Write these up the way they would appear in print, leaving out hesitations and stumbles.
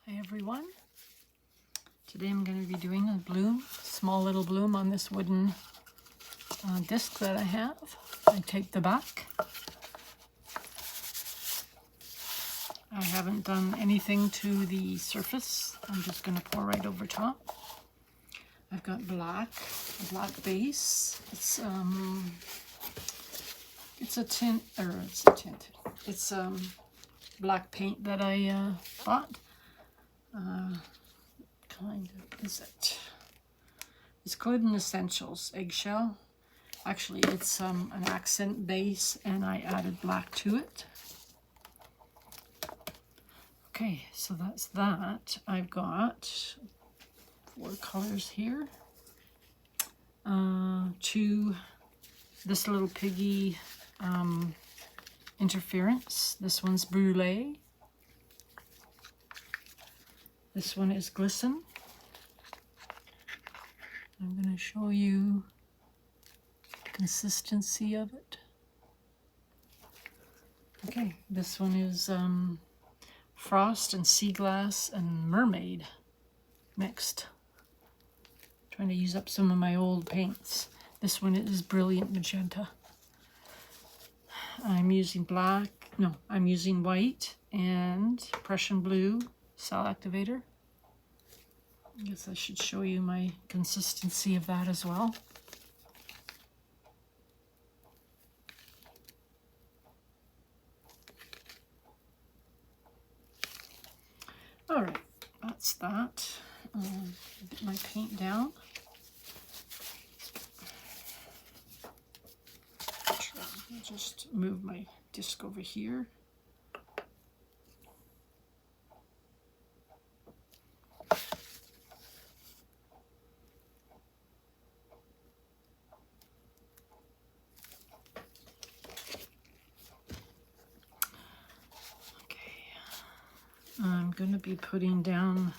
Hi everyone. Today I'm going to be doing a bloom, small little bloom on this wooden disc that I have. I taped the back. I haven't done anything to the surface. I'm just going to pour right over top. I've got a black base. It's a tint, It's black paint that I bought. Kind of is it? It's Glidden Essentials Eggshell. Actually, it's an accent base, and I added black to it. Okay, so that's that. I've got 4 colors here. 2, this little piggy interference. This one's Brulee. This one is Glisten. I'm going to show you the consistency of it. Okay, this one is Frost and Sea Glass and Mermaid mixed. Trying to use up some of my old paints. This one is Brilliant Magenta. I'm using white and Prussian blue cell activator. I guess I should show you my consistency of that as well. All right, that's that. Get my paint down. I'll just move my disc over here. I'm going to be putting down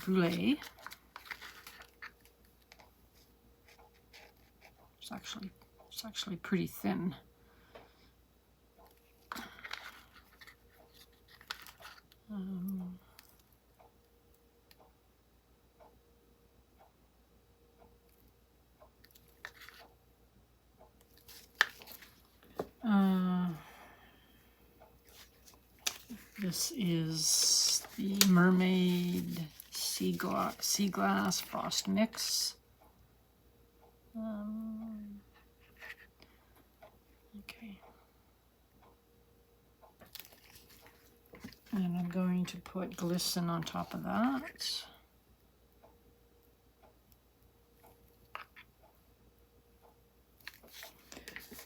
Brulee. It's actually pretty thin. This is the Mermaid Sea Glass Frost Mix. Okay. And I'm going to put Glisten on top of that.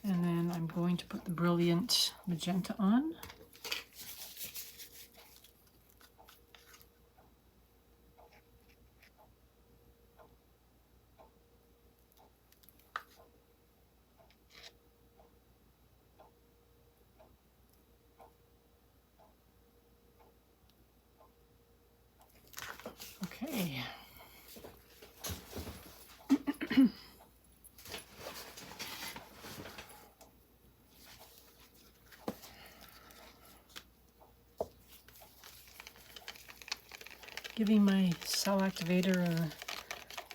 And then I'm going to put the Brilliant Magenta on. Okay. Giving my cell activator a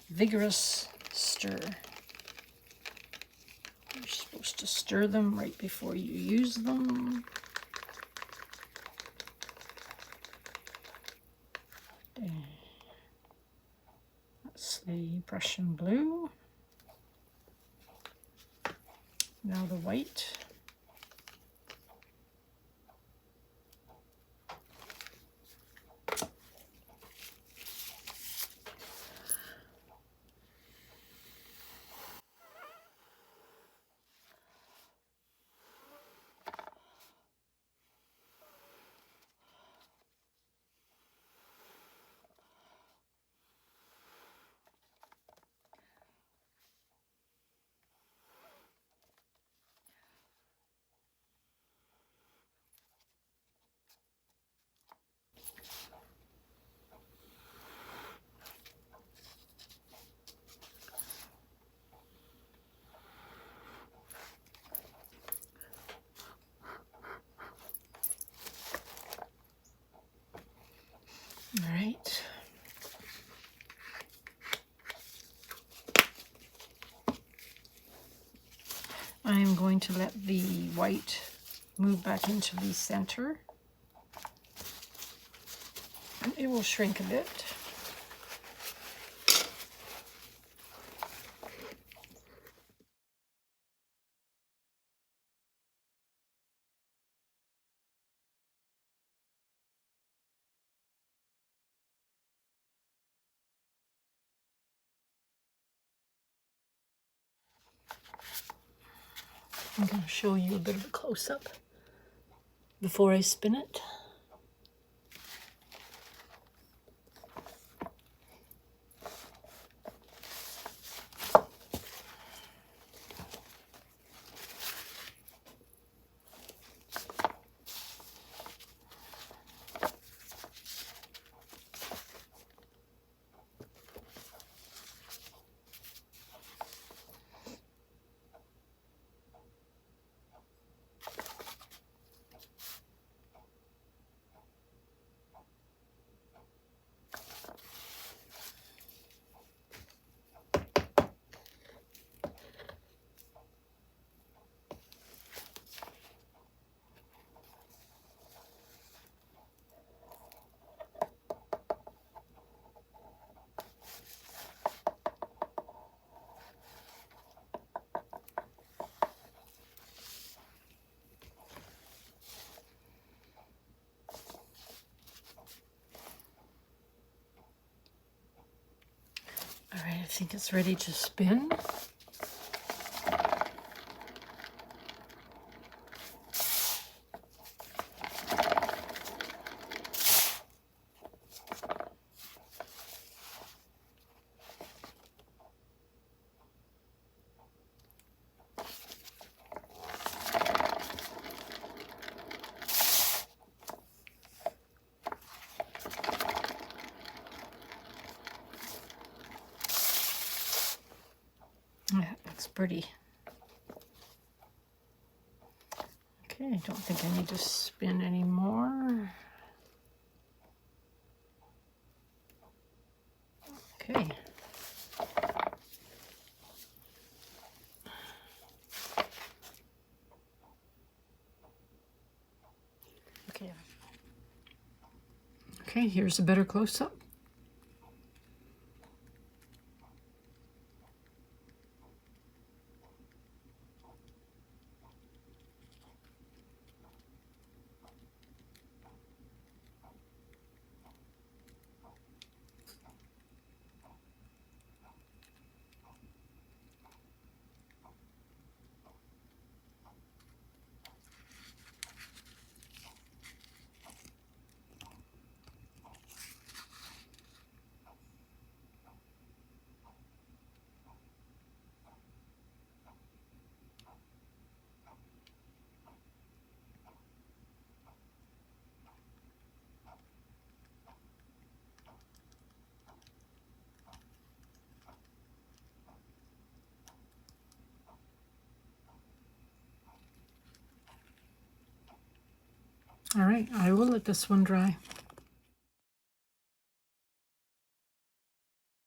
vigorous stir. You're supposed to stir them right before you use them. That's the Prussian blue. Now the white. I am going to let the white move back into the center. And it will shrink a bit. I'm going to show you a bit of a close-up before I spin it. All right, I think it's ready to spin. That looks pretty. Okay, I don't think I need to spin anymore. Okay. Okay, here's a better close-up. All right, I will let this one dry.